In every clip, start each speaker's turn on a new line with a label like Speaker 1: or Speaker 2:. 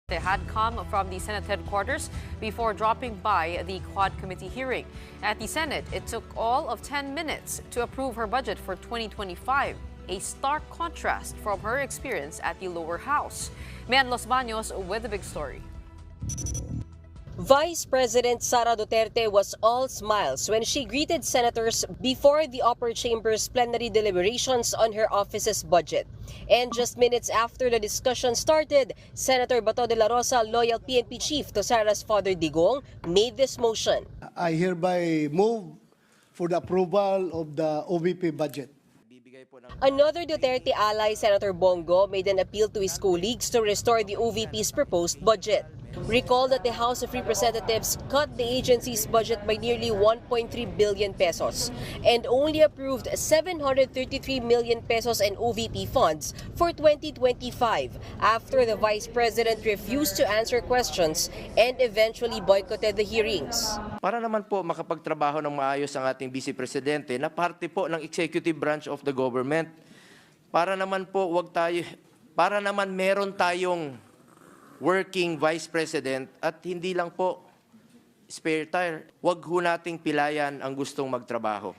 Speaker 1: They had come from the Senate headquarters before dropping by the Quad Committee hearing. At the Senate, it took all of 10 minutes to approve her budget for 2025, a stark contrast from her experience at the lower house. Mian Los Baños with the big story.
Speaker 2: Vice President Sara Duterte was all smiles when she greeted senators before the upper chamber's plenary deliberations on her office's budget. And just minutes after the discussion started, Senator Bato de la Rosa, loyal PNP chief to Sara's father Digong, made this motion.
Speaker 3: I hereby move for the approval of the OVP budget.
Speaker 2: Another Duterte ally, Senator Bongo, made an appeal to his colleagues to restore the OVP's proposed budget. Recall that the House of Representatives cut the agency's budget by nearly 1.3 billion pesos and only approved 733 million pesos in OVP funds for 2025 after the Vice President refused to answer questions and eventually boycotted the hearings.
Speaker 4: Para naman po makapagtrabaho ng maayos ang ating Vice Presidente na parte po ng executive branch of the government. Para naman po meron tayong working Vice President at hindi lang po spare tire. Huwag ho nating pilayan ang gustong magtrabaho.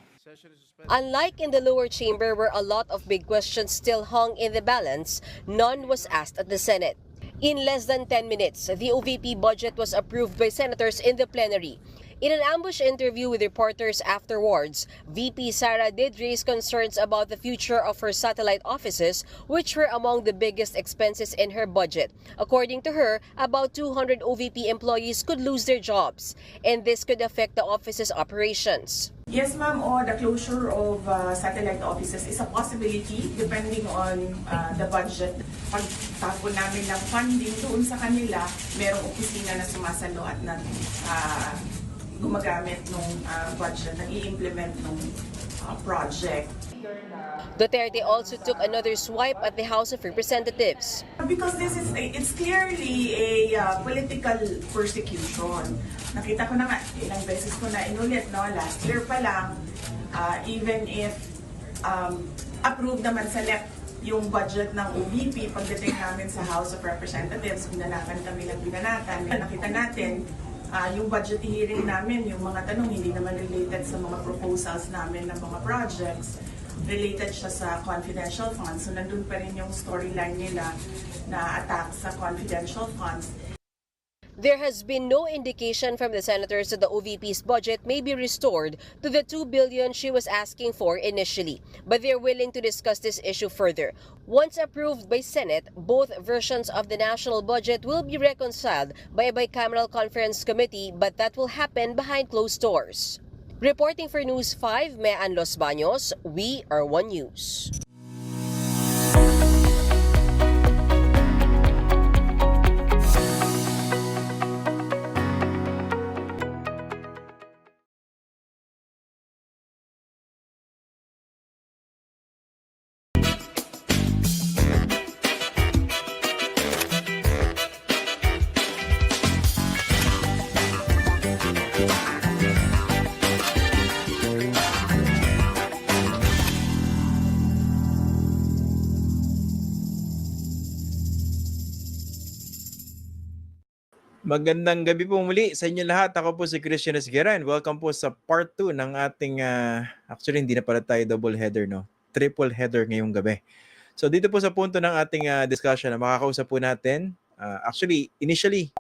Speaker 2: Unlike in the lower chamber where a lot of big questions still hung in the balance, none was asked at the Senate. In less than 10 minutes, the OVP budget was approved by senators in the plenary. In an ambush interview with reporters afterwards, VP Sara did raise concerns about the future of her satellite offices, which were among the biggest expenses in her budget. According to her, about 200 OVP employees could lose their jobs, and this could affect the office's operations.
Speaker 5: Yes, ma'am. The closure of satellite offices is a possibility depending on the budget. Pagtapon namin ng funding doon sa kanila, merong opisina na sumasalo at gumagamit ng budget, nag-i-implement ng project.
Speaker 2: Duterte also took another swipe at the House of Representatives.
Speaker 5: Because it's clearly a political persecution. Nakita ko na nga, ilang beses ko na inulit, no? Last year pa lang, even if approved naman sa left yung budget ng OVP, pagdating namin sa House of Representatives, binanakan kami ng binanakan. Nakita natin, yung budget hearing namin, yung mga tanong hindi naman related sa mga proposals namin ng mga projects, related siya sa confidential funds. So nandun pa rin yung storyline nila na attack sa confidential funds.
Speaker 2: There has been no indication from the senators that the OVP's budget may be restored to the 2 billion she was asking for initially, but they're willing to discuss this issue further. Once approved by Senate, both versions of the national budget will be reconciled by a bicameral conference committee, but that will happen behind closed doors. Reporting for News 5, Mian Los Baños, we are One News.
Speaker 6: Magandang gabi po muli sa inyo lahat. Ako po si Christian Esguera and welcome po sa part 2 ng ating, actually hindi na pala tayo double header, no? Triple header ngayong gabi. So dito po sa punto ng ating discussion na makakausap po natin, actually initially